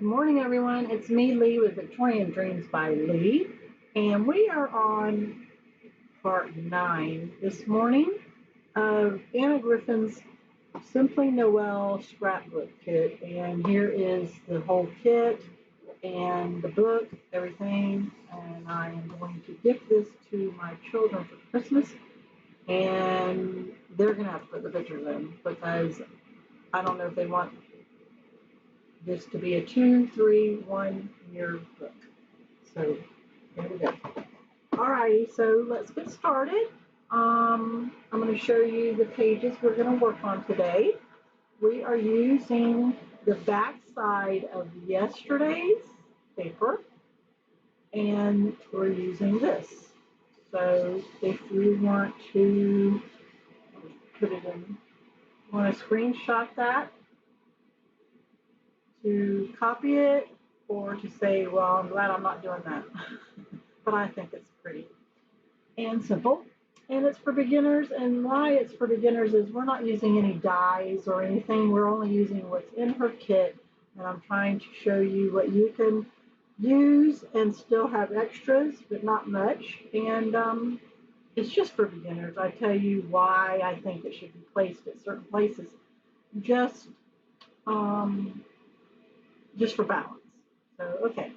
Good morning, everyone. It's me, Leigh, with Victorian Dreams by Leigh, and we are on part 9 this morning of Anna Griffin's Simply Noel Scrapbook Kit. And here is the whole kit and the book, everything. And I am going to gift this to my children for Christmas, and they're going to have to put the pictures in because I don't know if they want this to be a 2, 3, 1 year book. So here we go. Alrighty, so let's get started. I'm going to show you the pages we're going to work on today. We are using the back side of yesterday's paper, and we're using this. So if you want to put it in, want to screenshot that, to copy it, or to say, well, I'm glad I'm not doing that. But I think it's pretty and simple. And it's for beginners. And why it's for beginners is we're not using any dies or anything. We're only using what's in her kit. And I'm trying to show you what you can use and still have extras, but not much. And it's just for beginners. I tell you why I think it should be placed at certain places. Just for balance. So, okay,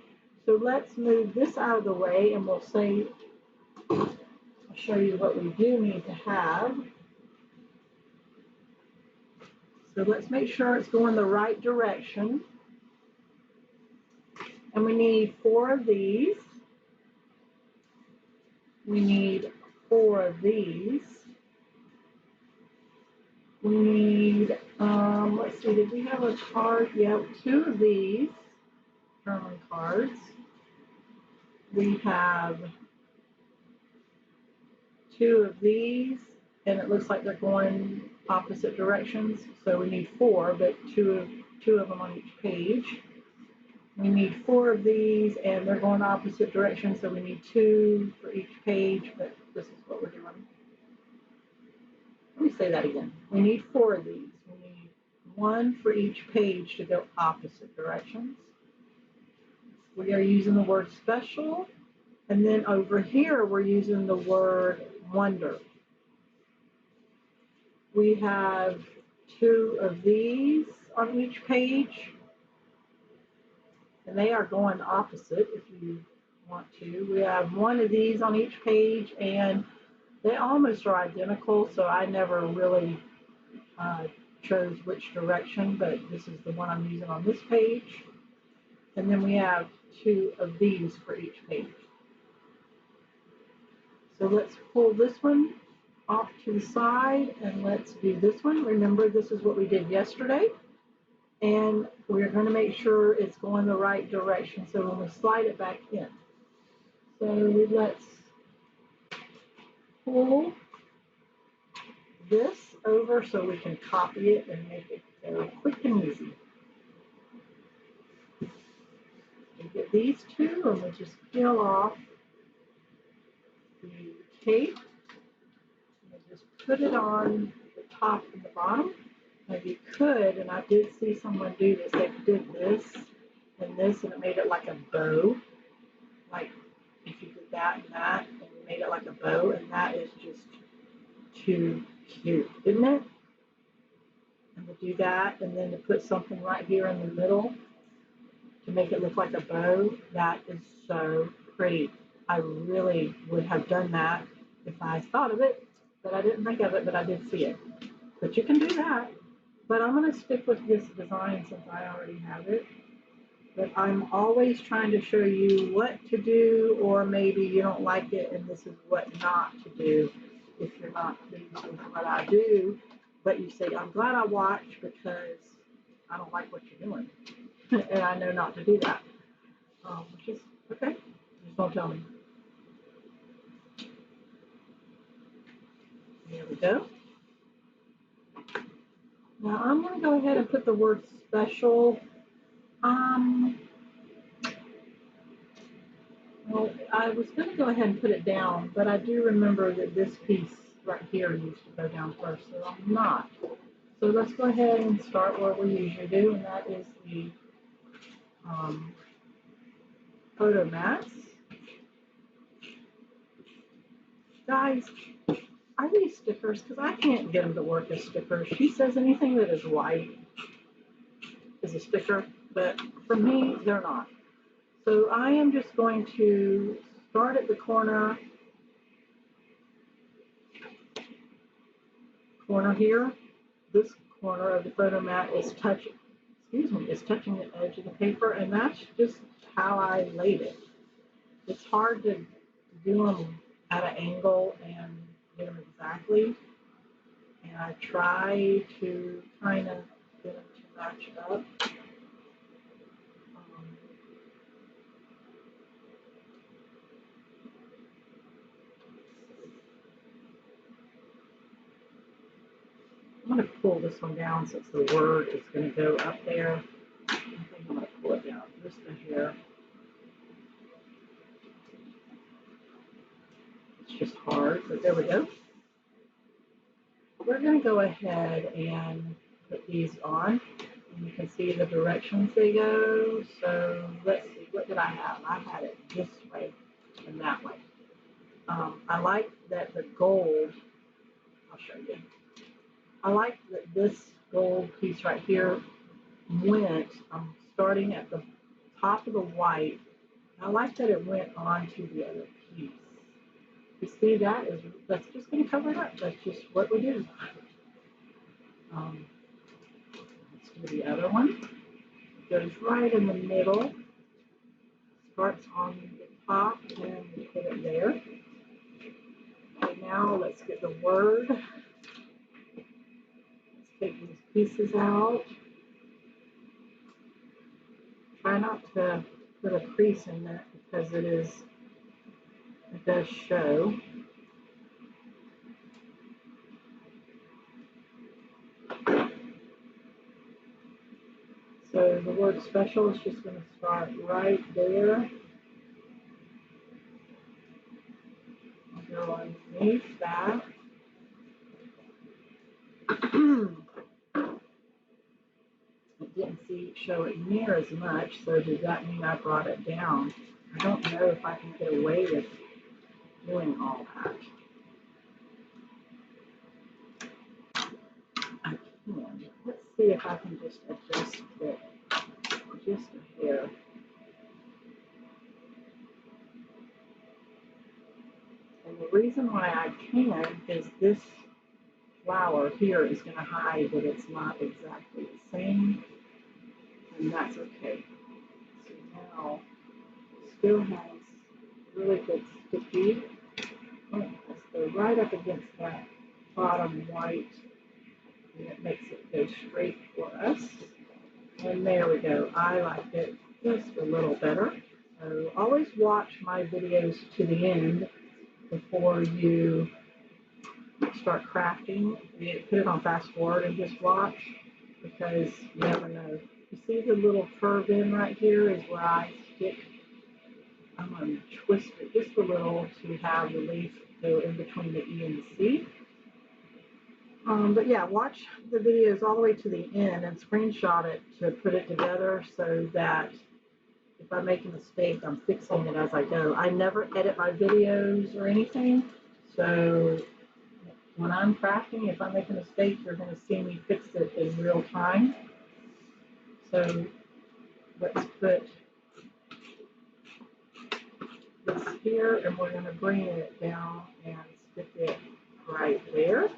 so let's move this out of the way, and we'll say, I'll show you what we do need to have. So let's make sure it's going the right direction. And we need 4 of these. We need 4 of these. We need, let's see, did we have a card? Yeah, 2 of these German cards. We have 2 of these, and it looks like they're going opposite directions. So we need 4, but two of them on each page. We need 4 of these, and they're going opposite directions. So we need 2 for each page, but this is what we're doing. Let me say that again. We need 4 of these. We need 1 for each page to go opposite directions. We are using the word special. And then over here, we're using the word wonder. We have 2 of these on each page. And they are going opposite if you want to. We have 1 of these on each page, and they almost are identical, so I never really chose which direction, but this is the one I'm using on this page. And then we have 2 of these for each page. So let's pull this one off to the side, and let's do this one. Remember, this is what we did yesterday, and we're going to make sure it's going the right direction. So when we slide it back in, so let's pull this over so we can copy it and make it very quick and easy. We get these 2, and we just peel off the tape, and just put it on the top and the bottom. Now you could, and I did see someone do this, they did this, and it made it like a bow. Like if you did that and that, and you made it like a bow, and that is just too cute, isn't it? And to do that, and then to put something right here in the middle to make it look like a bow, that is so pretty. I really would have done that if I thought of it, but I didn't think of it, but I did see it. But you can do that. But I'm going to stick with this design since I already have it. But I'm always trying to show you what to do, or maybe you don't like it and this is what not to do if you're not pleased with what I do. But you say, I'm glad I watched because I don't like what you're doing. And I know not to do that. Which is okay. Just don't tell me. There we go. Now I'm going to go ahead and put the word special. Well, I was going to go ahead and put it down, but I do remember that this piece right here used to go down first, so I'm not. So let's go ahead and start what we usually do, and that is the photo mats. Guys, are these stickers? Because I can't get them to work as stickers. She says anything that is white is a sticker, but for me, they're not. So I am just going to start at the corner here. This corner of the photo mat is touching the edge of the paper, and that's just how I laid it. It's hard to do them at an angle and get them exactly, and I try to kind of get them to match up. I'm going to pull this one down since the word is going to go up there. I think I'm going to pull it down just to here. It's just hard, but there we go. We're going to go ahead and put these on. And you can see the directions they go. So let's see, what did I have? I had it this way and that way. I like that the gold, I'll show you. I like that this gold piece right here went, I'm starting at the top of the white. I like that it went onto the other piece. You see that's just going to cover it up. That's just what we do. Let's do the other one. It goes right in the middle. Starts on the top and we put it there. Okay, now let's get the word. Let's take these pieces out. Try not to put a crease in that because it does show. So the word special is just going to start right there. I'll go underneath that. It didn't show it near as much, so does that mean I brought it down? I don't know if I can get away with doing all that. I can. Let's see if I can just adjust it just a hair. And the reason why I can is this flower here is going to hide that it's not exactly the same, and that's okay. So now it still has really good sticky. Let's go right up against that bottom white, and it makes it go straight for us. And there we go. I like it just a little better. So always watch my videos to the end before you start crafting. Put it on fast forward and just watch, because you never know. You see the little curve in right here is where I stick. I'm going to twist it just a little to have the leaf go in between the E and the C. But yeah, watch the videos all the way to the end and screenshot it to put it together so that if I make a mistake, I'm fixing it as I go. I never edit my videos or anything, so when I'm crafting, if I make a mistake, you're going to see me fix it in real time. So let's put this here, and we're going to bring it down and stick it right there.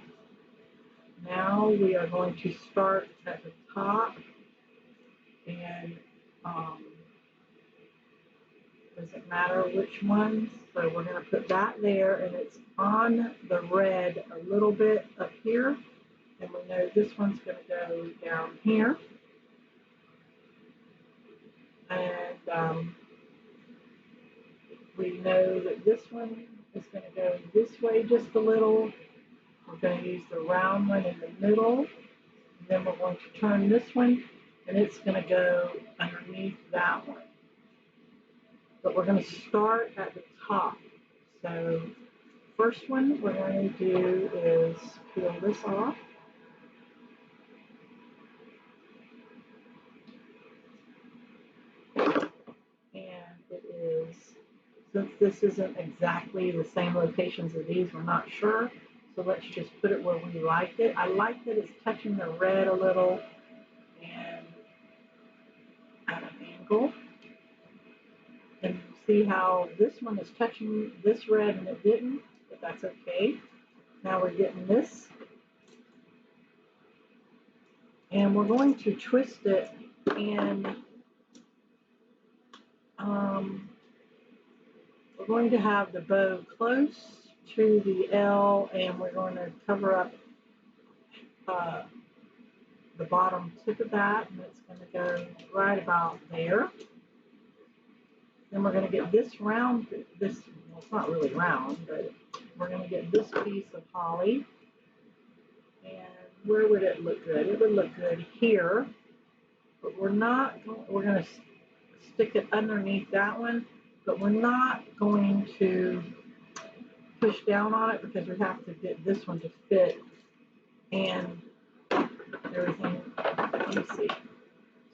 Now we are going to start at the top, and doesn't matter which ones. So we're going to put that there, and it's on the red a little bit up here, and we know this one's going to go down here. And we know that this one is going to go this way just a little. We're going to use the round one in the middle, and then we're going to turn this one, and it's going to go underneath that one. But we're going to start at the top. So first one we're going to do is peel this off. since this isn't exactly the same locations as these, we're not sure. So let's just put it where we like it. I like that it's touching the red a little and at an angle. And you see how this one is touching this red and it didn't, but that's okay. Now we're getting this. And we're going to twist it and we're going to have the bow close to the L, and we're going to cover up the bottom tip of that, and it's going to go right about there. Then we're going to get this round, well, it's not really round, but we're going to get this piece of holly. And where would it look good? It would look good here, but we're going to stick it underneath that one, but we're not going to push down on it because we have to get this one to fit and everything. Let me see.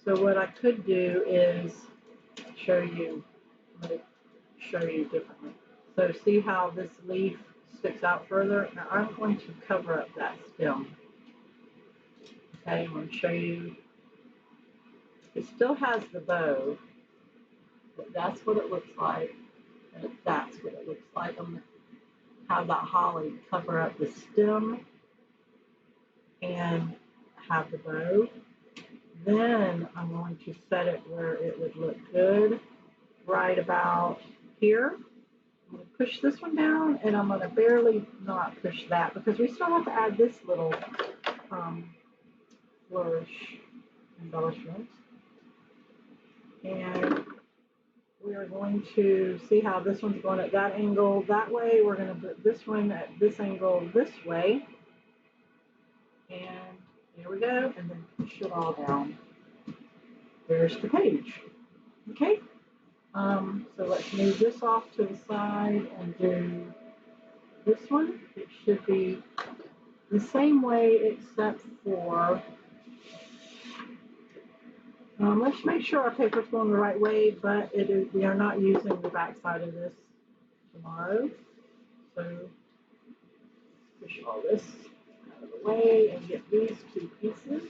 So what I could do is show you, I'm going to show you differently. So see how this leaf sticks out further? Now I'm going to cover up that stem. Okay, I'm going to show you. It still has the bow, but that's what it looks like. And that's what it looks like. I'm going to have that holly cover up the stem and have the bow. Then I'm going to set it where it would look good, right about here. I'm going to push this one down, and I'm going to barely not push that because we still have to add this little flourish embellishment. And we are going to see how this one's going at that angle that way. We're going to put this one at this angle this way. And there we go, and then push it all down. There's the page. Okay, so let's move this off to the side and do this one. It should be the same way except for, let's make sure our paper's going the right way, but we are not using the back side of this tomorrow. So push all this out of the way and get these two pieces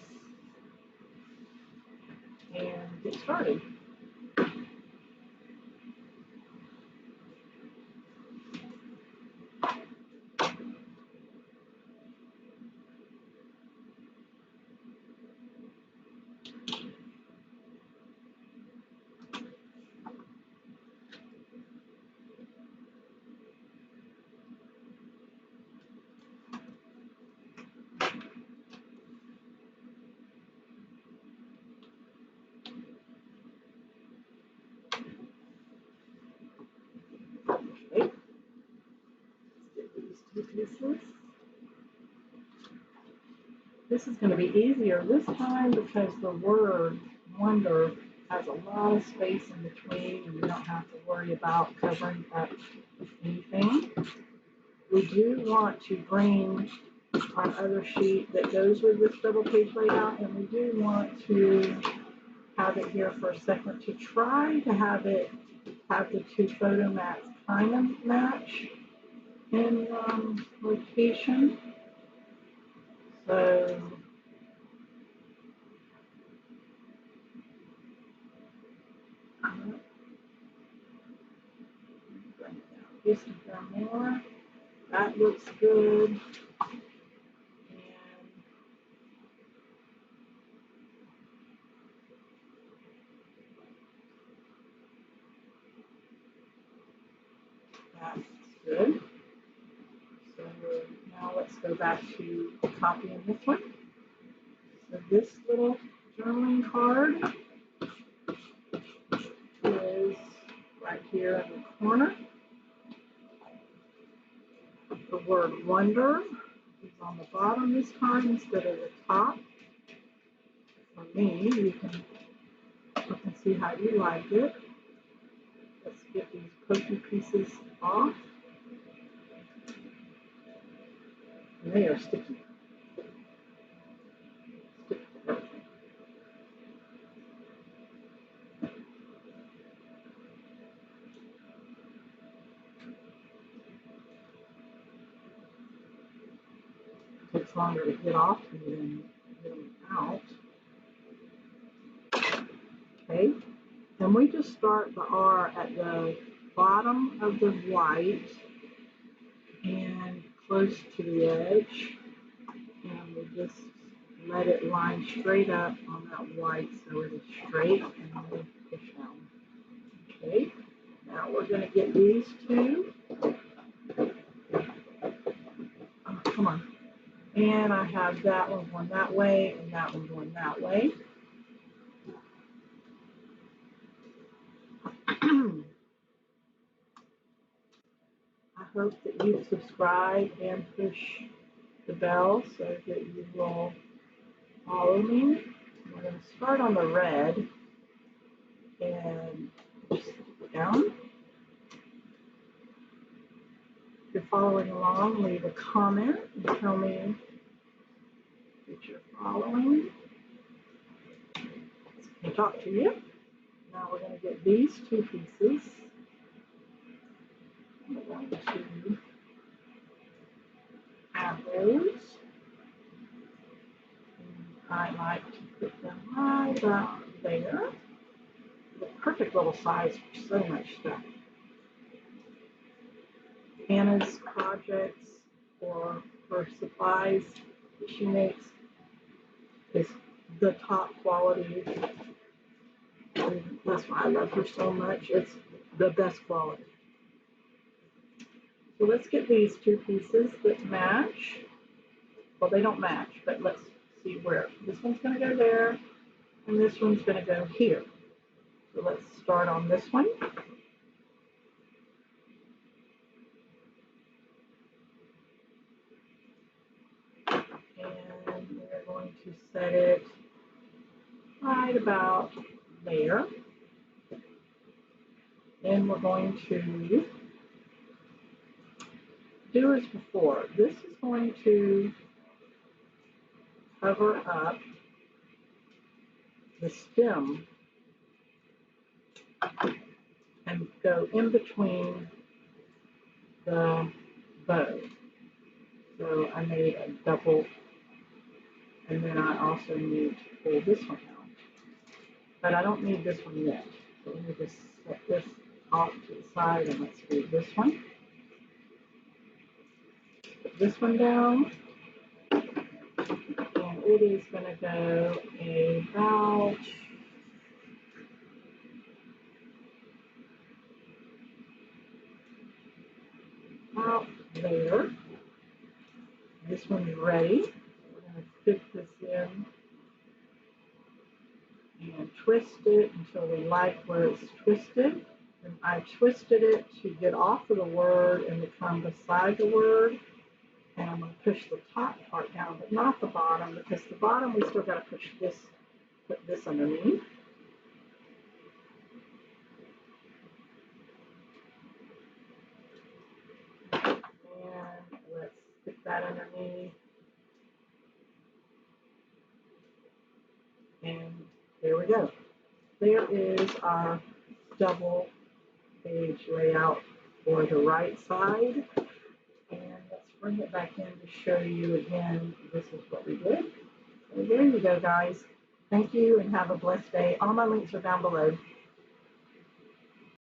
and get started. Okay. Let's get these two pieces. This is going to be easier this time because the word wonder has a lot of space in between and we don't have to worry about covering up anything. We do want to bring our other sheet that goes with this double page layout, and we do want to have it here for a second to try to have it have the two photo mats kind of match in location. So just a bit more. That looks good. And that's good. So now let's go back to copying this one. So this little journaling card is right here in the corner. The word wonder is on the bottom this time instead of the top. For me, you can see how you like it. Let's get these pokey pieces off. And they are sticky. takes longer to get off than get them out. Okay, and we just start the R at the bottom of the white and close to the edge, and we just let it line straight up on that white so it is straight, and then we push down. Okay, now we're going to get these two. Oh, come on. And I have that one going that way and that one going that way. I hope that you subscribe and push the bell so that you will follow me. We're going to start on the red and push it down. If you're following along, leave a comment and tell me that you're following. I'll talk to you. Now we're going to get these two pieces. I'm going to have those. I like to put them right about there. The perfect little size for so much stuff. Hannah's projects or her supplies that she makes is the top quality. And that's why I love her so much. It's the best quality. So let's get these two pieces that match. Well, they don't match, but let's see where. This one's going to go there, and this one's going to go here. So let's start on this one. And we're going to set it right about there. And we're going to do as before. This is going to cover up the stem and go in between the bow. So I made a double, and then I also need to pull this one out. But I don't need this one yet. So let me just set this off to the side and let's do this one. Put this one down. And it is going to go about there. This one's ready. We're going to fit this in and twist it until we like where it's twisted. And I twisted it to get off of the word and to come beside the word. And I'm going to push the top part down, but not the bottom, because the bottom we still got to push this, put this underneath. And let's stick that underneath. And there we go. There is our double page layout for the right side. And let's bring it back in to show you again, this is what we did. So there you go, guys. Thank you and have a blessed day. All my links are down below.